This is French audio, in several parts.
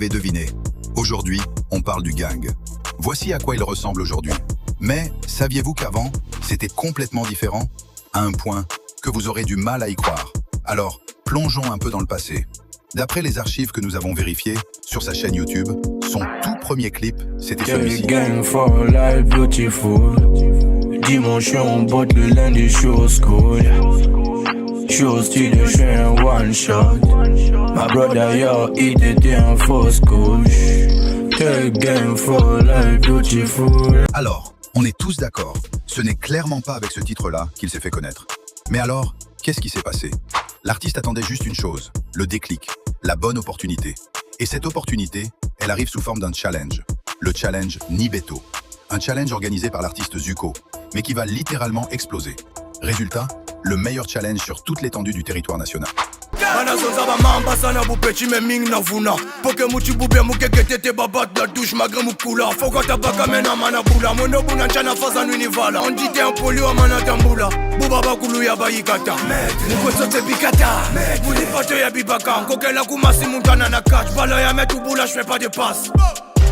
l'avez deviné, aujourd'hui, on parle du gang. Voici à quoi il ressemble aujourd'hui. Mais saviez-vous qu'avant, c'était complètement différent? À un point que vous aurez du mal à y croire. Alors, plongeons un peu dans le passé. D'après les archives que nous avons vérifiées sur sa chaîne YouTube, son tout premier clip, c'était celui-ci. Gang for life beautiful. Dimanche on botte le lundi, je suis au school. Je suis au studio, je fais un one shot. Ma brother yo, il était en fausse couche. Gang for life beautiful. Alors, on est tous d'accord, ce n'est clairement pas avec ce titre-là qu'il s'est fait connaître. Mais alors, qu'est-ce qui s'est passé? L'artiste attendait juste une chose, le déclic, la bonne opportunité. Et cette opportunité, elle arrive sous forme d'un challenge, le challenge Nibeto. Un challenge organisé par l'artiste Zuko, mais qui va littéralement exploser. Résultat, le meilleur challenge sur toute l'étendue du territoire national.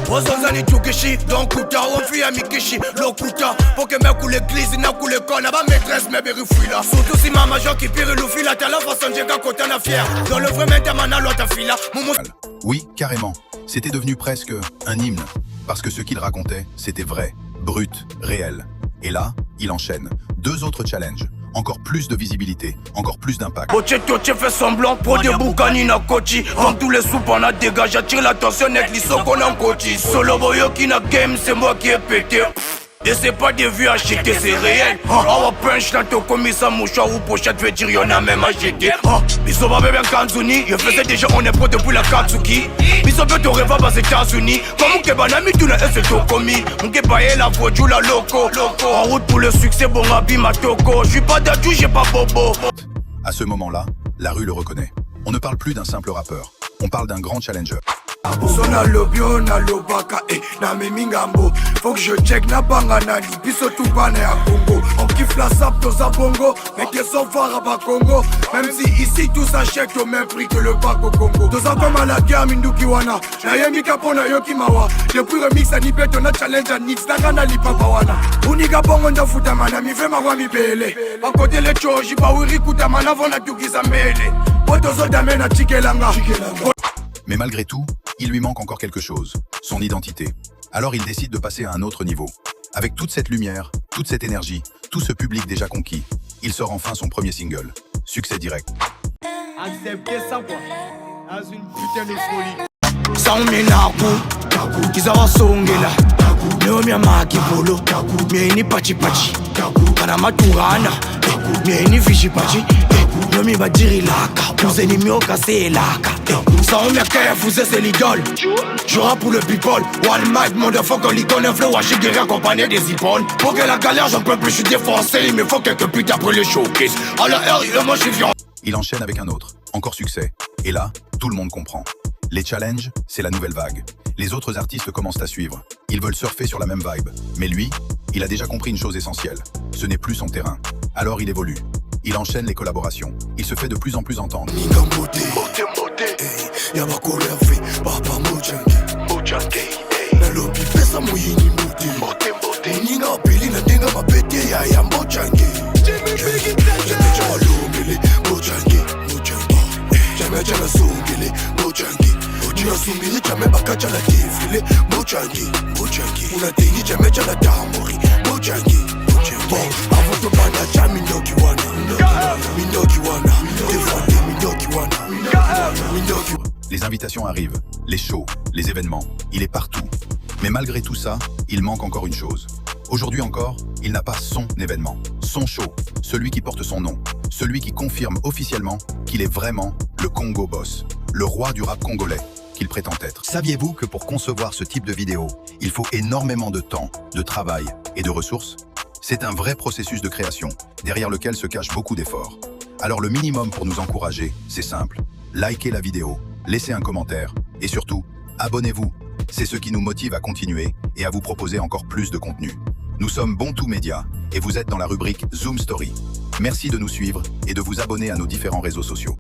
Wazanzani tukishi, donc kuta, on fuit à Mikishi, l'okuta, pour que me coule l'église, n'a coule con, n'a pas maîtresse, mais berifouila. Surtout si ma major qui pire le fil, t'as la façon de dire qu'on est fier. Dans le vrai maintenant, l'autre fila, Oui, carrément. C'était devenu presque un hymne. Parce que ce qu'il racontait, c'était vrai, brut, réel. Et là, il enchaîne. 2 autres challenges. Encore plus de visibilité, encore plus d'impact. Boche fait semblant pour des boucani na kochi. Vends tous les soupes on a dégagé, j'attire l'attention avec les sons qu'on a en kochi. Solo boyo qui n'a game, c'est moi qui ai pété. Et c'est pas des vues achetées, c'est réel. On punch dans ton commissaire mouchoir ou pochette, veut dire y'en a même acheté. Biso va bien Kanzuni, il faisait déjà on est pro depuis la Katsuki. Biso veut te rêver aux États-Unis. Comme que banami tout le c'est tout commis. On que bailler la voix du la loco. En route pour le succès, bon rabi ma toko. Je suis pas dadou, j'ai pas bobo. À ce moment-là, la rue le reconnaît. On ne parle plus d'un simple rappeur, on parle d'un grand challenger. Sona lobio na lobaka na memingambo. Faut que je check na banga nani biso tout bana ya Congo. On kiffe la sap dans un bongo, mais que sont forts à Congo. Même si ici tout s'achète au même prix que le bac au Congo. Dans un comme à la guerre Minduki wana. Na yemi kapona yoki mawa. Depuis remix à Nibeto on a challenge à Nix na kana li papa wana. Uniga bongo nda futa mana mi fait ma voix mi bele. Ba côté les choji ba wiri kuta mana vona tukiza mele. Botozo damena chikelanga. Mais malgré tout, il lui manque encore quelque chose, son identité. Alors il décide de passer à un autre niveau. Avec toute cette lumière, toute cette énergie, tout ce public déjà conquis, il sort enfin son premier single. Succès direct. Acceptez ça quoi, as une putain de folie. Sans menaku, kizawa songela. Neomia makibolo, mieni pachi pachi. Kana maturana, mieni fichi pachi. Nomi va dire laka, vous ennemis au cassé laka. Sans mia kaya, vous êtes l'idole. Je rappe pour le people. One mic, mon fuck, l'icône, un flow, j'ai guéri accompagné des iphones. Pour que la galère, j'en peux plus, je suis défoncé. Il me faut quelques putes après le showcase. À la R, moi je suis violent. Il enchaîne avec un autre, encore succès. Et là, tout le monde comprend. Les challenges, c'est la nouvelle vague. Les autres artistes commencent à suivre. Ils veulent surfer sur la même vibe. Mais lui, il a déjà compris une chose essentielle. Ce n'est plus son terrain. Alors il évolue. Il enchaîne les collaborations. Il se fait de plus en plus entendre. Les invitations arrivent, les shows, les événements, il est partout. Mais malgré tout ça, il manque encore une chose. Aujourd'hui encore, il n'a pas son événement, son show, celui qui porte son nom, celui qui confirme officiellement qu'il est vraiment le Congo Boss, le roi du rap congolais qu'il prétend être. Saviez-vous que pour concevoir ce type de vidéo, il faut énormément de temps, de travail et de ressources? C'est un vrai processus de création, derrière lequel se cachent beaucoup d'efforts. Alors le minimum pour nous encourager, c'est simple. Likez la vidéo, laissez un commentaire et surtout, abonnez-vous. C'est ce qui nous motive à continuer et à vous proposer encore plus de contenu. Nous sommes Bontou Média et vous êtes dans la rubrique Zoom Story. Merci de nous suivre et de vous abonner à nos différents réseaux sociaux.